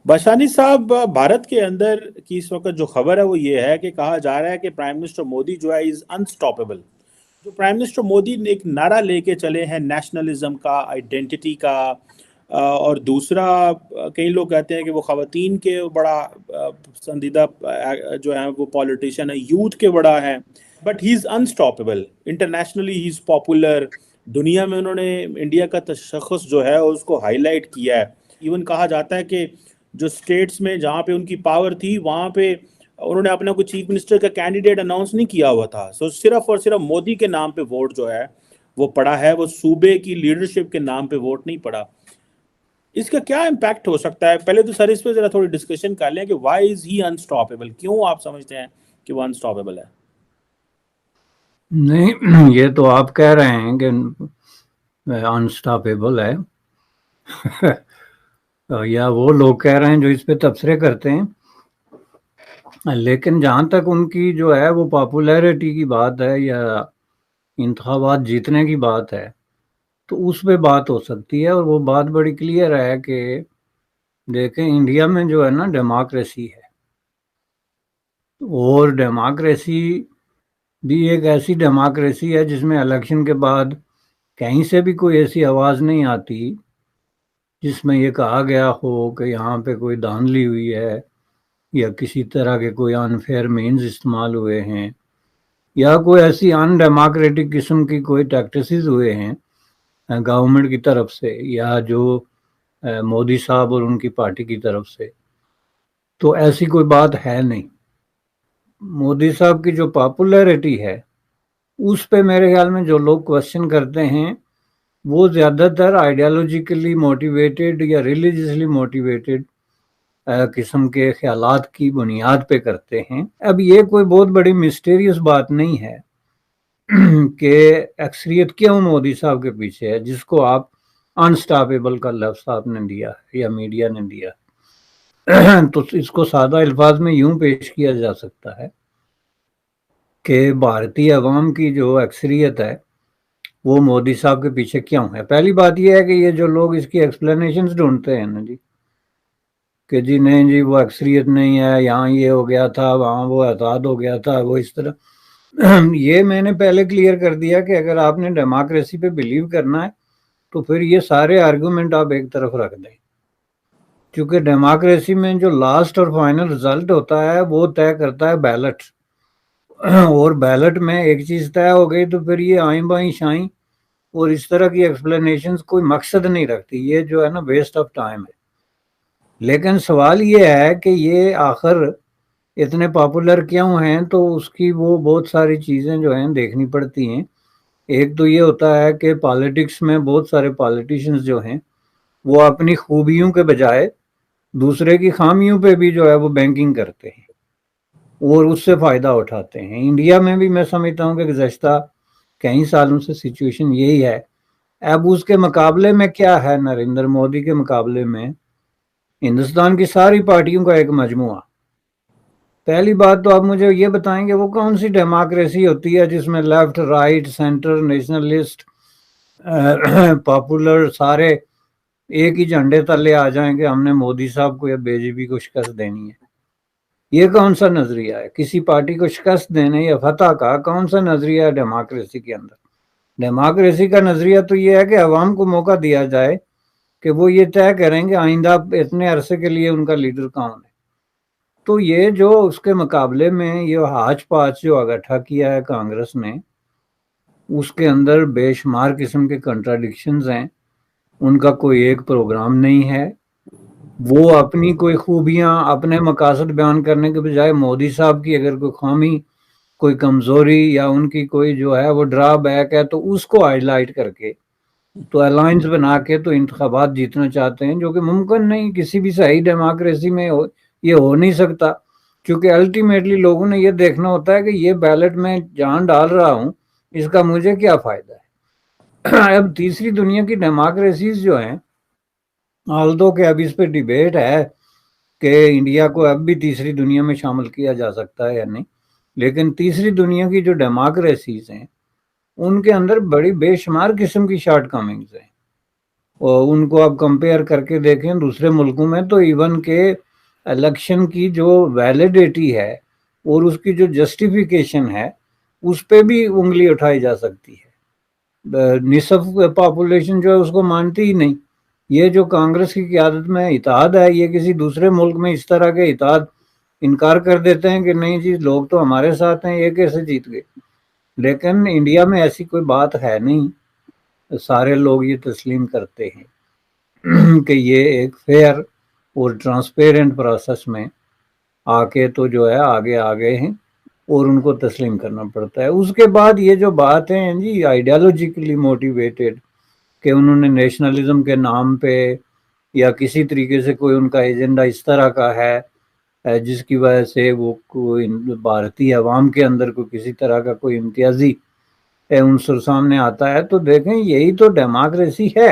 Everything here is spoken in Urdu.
باشانی صاحب، بھارت کے اندر کی اس وقت جو خبر ہے وہ یہ ہے کہ کہا جا رہا ہے کہ پرائم منسٹر مودی جو ہے از انسٹاپیبل. جو پرائم منسٹر مودی نے ایک نعرہ لے کے چلے ہیں نیشنلزم کا، آئیڈینٹی کا، اور دوسرا کئی لوگ کہتے ہیں کہ وہ خواتین کے بڑا پسندیدہ جو ہیں وہ پولیٹیشین ہے، یوتھ کے بڑا ہیں. But he is unstoppable, internationally he is popular. دنیا میں انہوں نے انڈیا کا تشخص جو ہے اس کو ہائی لائٹ کیا ہے. ایون کہا جاتا ہے کہ جو اسٹیٹس میں جہاں پہ ان کی پاور تھی وہاں پہ انہوں نے اپنا کوئی چیف منسٹر کا کینڈیڈیٹ اناؤنس نہیں کیا ہوا تھا. سو صرف اور صرف مودی کے نام پہ ووٹ جو ہے وہ پڑا ہے، وہ صوبے کی لیڈرشپ کے نام پہ ووٹ نہیں پڑا. اس کا کیا امپیکٹ ہو سکتا ہے؟ پہلے تو سر اس پہ ذرا تھوڑی ڈسکشن کر لیں کہ وائی از ہی انسٹاپیبل، کیوں آپ سمجھتے ہیں کہ وہ انسٹاپیبل ہے؟ نہیں، یہ تو آپ کہہ رہے ہیں کہ انسٹاپیبل ہے یا وہ لوگ کہہ رہے ہیں جو اس پہ تبصرے کرتے ہیں. لیکن جہاں تک ان کی جو ہے وہ پاپولیرٹی کی بات ہے یا انتخابات جیتنے کی بات ہے تو اس پہ بات ہو سکتی ہے، اور وہ بات بڑی کلیئر ہے کہ دیکھیں انڈیا میں جو ہے نا ڈیموکریسی ہے، اور ڈیموکریسی بھی ایک ایسی ڈیموکریسی ہے جس میں الیکشن کے بعد کہیں سے بھی کوئی ایسی آواز نہیں آتی جس میں یہ کہا گیا ہو کہ یہاں پہ کوئی دھاندلی ہوئی ہے یا کسی طرح کے کوئی انفیئر مینز استعمال ہوئے ہیں یا کوئی ایسی ان ڈیموکریٹک قسم کی کوئی ٹیکٹسز ہوئے ہیں گورنمنٹ کی طرف سے یا جو مودی صاحب اور ان کی پارٹی کی طرف سے. تو ایسی کوئی بات ہے نہیں. مودی صاحب کی جو پاپولیرٹی ہے اس پہ میرے خیال میں جو لوگ کوشچن کرتے ہیں وہ زیادہ تر آئیڈیالوجیکلی موٹیویٹڈ یا ریلیجیسلی موٹیویٹڈ قسم کے خیالات کی بنیاد پہ کرتے ہیں. اب یہ کوئی بہت بڑی مسٹیریس بات نہیں ہے کہ اکثریت کیوں مودی صاحب کے پیچھے ہے، جس کو آپ انسٹاپیبل کا لفظ آپ نے دیا ہے یا میڈیا نے دیا. تو اس کو سادہ الفاظ میں یوں پیش کیا جا سکتا ہے کہ بھارتی عوام کی جو اکثریت ہے وہ مودی صاحب کے پیچھے کیوں ہے. پہلی بات یہ ہے کہ یہ جو لوگ اس کی ایکسپلینیشنز ڈھونڈتے ہیں نا جی کہ جی نہیں جی وہ اکثریت نہیں ہے، یہاں یہ ہو گیا تھا، وہاں وہ احتیاط ہو گیا تھا، وہ اس طرح یہ میں نے پہلے کلیئر کر دیا کہ اگر آپ نے ڈیموکریسی پہ بلیو کرنا ہے تو پھر یہ سارے آرگومنٹ آپ ایک طرف رکھ دیں، کیونکہ ڈیموکریسی میں جو لاسٹ اور فائنل رزلٹ ہوتا ہے وہ طے کرتا ہے بیلٹ، اور بیلٹ میں ایک چیز طے ہو گئی تو پھر یہ آئیں بائیں شائیں اور اس طرح کی ایکسپلینیشنز کوئی مقصد نہیں رکھتی، یہ جو ہے نا ویسٹ آف ٹائم ہے. لیکن سوال یہ ہے کہ یہ آخر اتنے پاپولر کیوں ہیں، تو اس کی وہ بہت ساری چیزیں جو ہیں دیکھنی پڑتی ہیں. ایک تو یہ ہوتا ہے کہ پالیٹکس میں بہت سارے پالیٹیشنز جو ہیں وہ اپنی خوبیوں کے بجائے دوسرے کی خامیوں پہ بھی جو ہے وہ بینکنگ کرتے ہیں اور اس سے فائدہ اٹھاتے ہیں. انڈیا میں بھی میں سمجھتا ہوں کہ گزشتہ کئی سالوں سے سچویشن یہی ہے. اب اس کے مقابلے میں کیا ہے، نریندر مودی کے مقابلے میں ہندوستان کی ساری پارٹیوں کا ایک مجموعہ. پہلی بات تو آپ مجھے یہ بتائیں کہ وہ کون سی ڈیموکریسی ہوتی ہے جس میں left right centre nationalist popular سارے ایک ہی جھنڈے تلے آ جائیں کہ ہم نے مودی صاحب کو یا بی جے پی کو شکست دینی ہے. یہ کون سا نظریہ ہے؟ کسی پارٹی کو شکست دینے یا فتح کا کون سا نظریہ ہے ڈیموکریسی کے اندر؟ ڈیموکریسی کا نظریہ تو یہ ہے کہ عوام کو موقع دیا جائے کہ وہ یہ طے کریں کہ آئندہ اتنے عرصے کے لیے ان کا لیڈر کون ہے. تو یہ جو اس کے مقابلے میں یہ ہاچ پاچ جو اکٹھا کیا ہے کانگریس نے، اس کے اندر بے شمار قسم کے کنٹراڈکشنز ہیں. ان کا کوئی ایک پروگرام نہیں ہے. وہ اپنی کوئی خوبیاں اپنے مقاصد بیان کرنے کے بجائے مودی صاحب کی اگر کوئی خامی کوئی کمزوری یا ان کی کوئی جو ہے وہ ڈرا بیک ہے تو اس کو ہائی لائٹ کر کے تو الائنس بنا کے تو انتخابات جیتنا چاہتے ہیں، جو کہ ممکن نہیں. کسی بھی صحیح ڈیموکریسی میں یہ ہو نہیں سکتا، کیونکہ الٹیمیٹلی لوگوں نے یہ دیکھنا ہوتا ہے کہ یہ بیلٹ میں جان ڈال رہا ہوں اس کا مجھے کیا فائدہ ہے. اب تیسری دنیا کی ڈیموکریسیز جو ہیں، آلدو کہ اب اس پہ ڈیبیٹ ہے کہ انڈیا کو اب بھی تیسری دنیا میں شامل کیا جا سکتا ہے یا نہیں، لیکن تیسری دنیا کی جو ڈیموکریسیز ہیں ان کے اندر بڑی بے شمار قسم کی شارٹ کمنگز ہیں. اور ان کو آپ کمپیئر کر کے دیکھیں دوسرے ملکوں میں تو ایون کہ الیکشن کی جو ویلیڈیٹی ہے اور اس کی جو جسٹیفیکیشن ہے اس پہ بھی انگلی اٹھائی جا سکتی ہے. نصف پاپولیشن جو ہے اس کو مانتی ہی نہیں. یہ جو کانگریس کی قیادت میں اتحاد ہے یہ کسی دوسرے ملک میں اس طرح کے اتحاد انکار کر دیتے ہیں کہ نہیں جی لوگ تو ہمارے ساتھ ہیں یہ کیسے جیت گئے. لیکن انڈیا میں ایسی کوئی بات ہے نہیں. سارے لوگ یہ تسلیم کرتے ہیں کہ یہ ایک فیئر اور ٹرانسپیرنٹ پروسیس میں آ کے تو جو ہے آگے آ گئے ہیں اور ان کو تسلیم کرنا پڑتا ہے. اس کے بعد یہ جو بات ہے جی آئیڈیالوجیکلی موٹیویٹڈ کہ انہوں نے نیشنلزم کے نام پہ یا کسی طریقے سے کوئی ان کا ایجنڈا اس طرح کا ہے جس کی وجہ سے وہ کوئی بھارتی عوام کے اندر کوئی کسی طرح کا کوئی امتیازی عنصر سامنے آتا ہے. تو دیکھیں یہی تو ڈیموکریسی ہے.